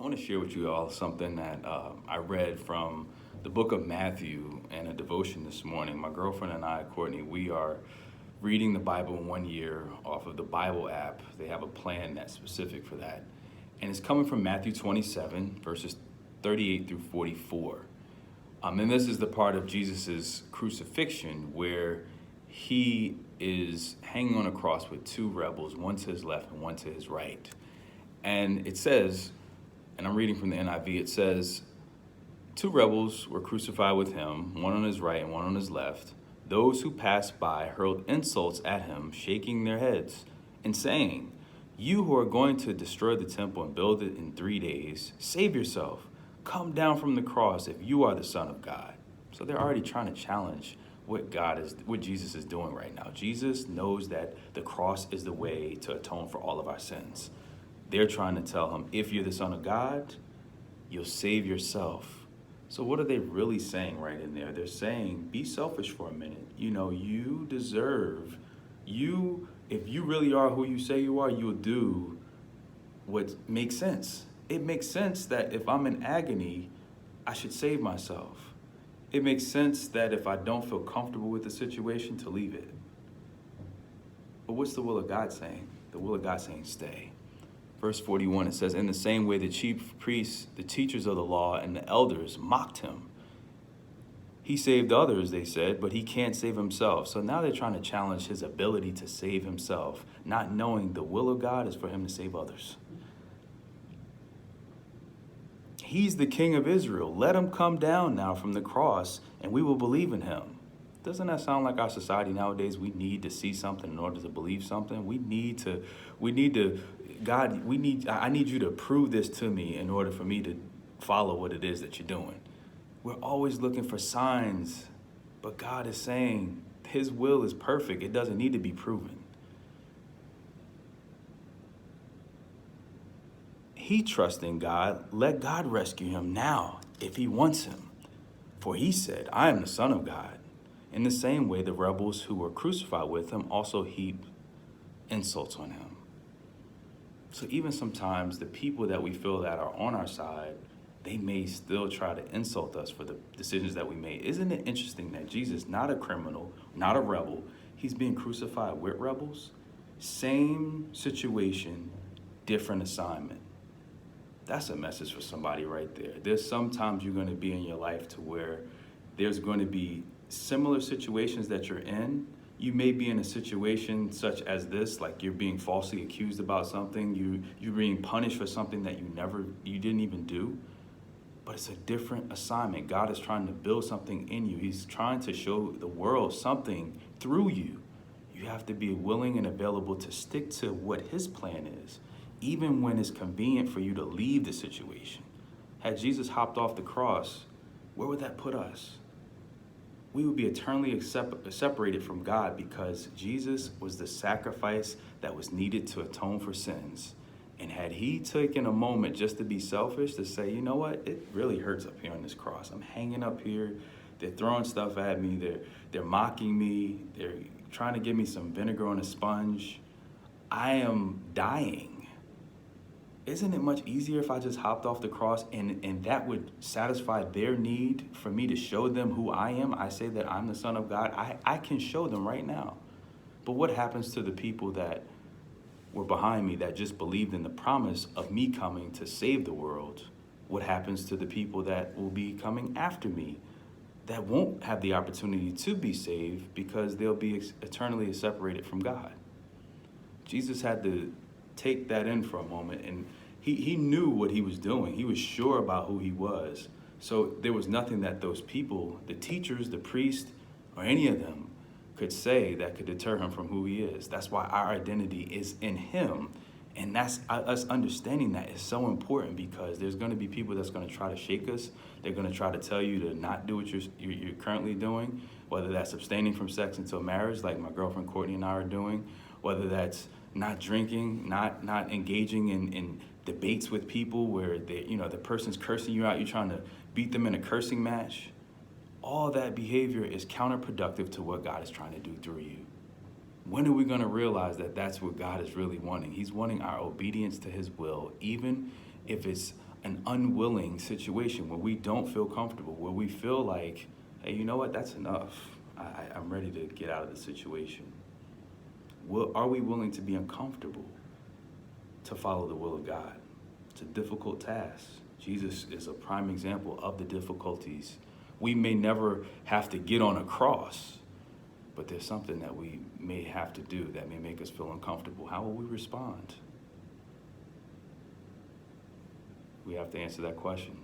I want to share with you all something that I read from the book of Matthew and a devotion this morning. My girlfriend and I, Courtney, we are reading the Bible in 1 year off of the Bible app. They have a plan that's specific for that. And it's coming from Matthew 27, verses 38 through 44. And this is the part of Jesus's crucifixion where he is hanging on a cross with two rebels, one to his left and one to his right. And it says, and I'm reading from the NIV, it says, two rebels were crucified with him, one on his right and one on his left. Those who passed by hurled insults at him, shaking their heads and saying, "You who are going to destroy the temple and build it in 3 days, save yourself. Come down from the cross if you are the Son of God." So they're already trying to challenge what Jesus is doing right now. Jesus knows that the cross is the way to atone for all of our sins. They're trying to tell him, if you're the Son of God, you'll save yourself. So what are they really saying right in there? They're saying, be selfish for a minute. You deserve, if you really are who you say you are, you'll do what makes sense. It makes sense that if I'm in agony, I should save myself. It makes sense that if I don't feel comfortable with the situation, to leave it. But what's the will of God saying? The will of God saying stay. Verse 41, it says, "In the same way the chief priests, the teachers of the law, and the elders mocked him. He saved others," they said, "but he can't save himself." So now they're trying to challenge his ability to save himself, not knowing the will of God is for him to save others. He's the King of Israel. Let him come down now from the cross and we will believe in him. Doesn't that sound like our society nowadays? We need to see something in order to believe something. I need you to prove this to me in order for me to follow what it is that you're doing. We're always looking for signs, but God is saying his will is perfect. It doesn't need to be proven. He trusts in God. Let God rescue him now if he wants him. For he said, "I am the Son of God." In the same way, the rebels who were crucified with him also heaped insults on him. So even sometimes the people that we feel that are on our side, they may still try to insult us for the decisions that we made. Isn't it interesting that Jesus, not a criminal, not a rebel, he's being crucified with rebels? Same situation, different assignment. That's a message for somebody right there. There's sometimes you're going to be in your life to where there's going to be similar situations that you're in. You may be in a situation such as this, like you're being falsely accused about something, you're being punished for something that you didn't even do. But it's a different assignment. God is trying to build something in you. He's trying to show the world something through you. You have to be willing and available to stick to what his plan is, even when it's convenient for you to leave the situation. Had Jesus hopped off the cross, where would that put us? We would be eternally separated from God because Jesus was the sacrifice that was needed to atone for sins. And had he taken a moment just to be selfish, to say, you know what, it really hurts up here on this cross. I'm hanging up here. They're throwing stuff at me. They're mocking me. They're trying to give me some vinegar on a sponge. I am dying. Isn't it much easier if I just hopped off the cross and that would satisfy their need for me to show them who I am? I say that I'm the Son of God. I can show them right now. But what happens to the people that were behind me that just believed in the promise of me coming to save the world? What happens to the people that will be coming after me that won't have the opportunity to be saved because they'll be eternally separated from God? Jesus had to take that in for a moment, and he knew what he was doing. He was sure about who he was. So there was nothing that those people, the teachers, the priest, or any of them could say that could deter him from who he is. That's why our identity is in him. And that's us understanding that is so important, because there's going to be people that's going to try to shake us. They're going to try to tell you to not do what you're currently doing, whether that's abstaining from sex until marriage, like my girlfriend Courtney and I are doing, whether that's not drinking, not engaging in debates with people where the person's cursing you out, you're trying to beat them in a cursing match. All that behavior is counterproductive to what God is trying to do through you. When are we going to realize that that's what God is really wanting? He's wanting our obedience to his will, even if it's an unwilling situation where we don't feel comfortable, where we feel like, hey, you know what, that's enough. I'm ready to get out of the situation. Are we willing to be uncomfortable to follow the will of God? It's a difficult task. Jesus is a prime example of the difficulties. We may never have to get on a cross, but there's something that we may have to do that may make us feel uncomfortable. How will we respond? We have to answer that question.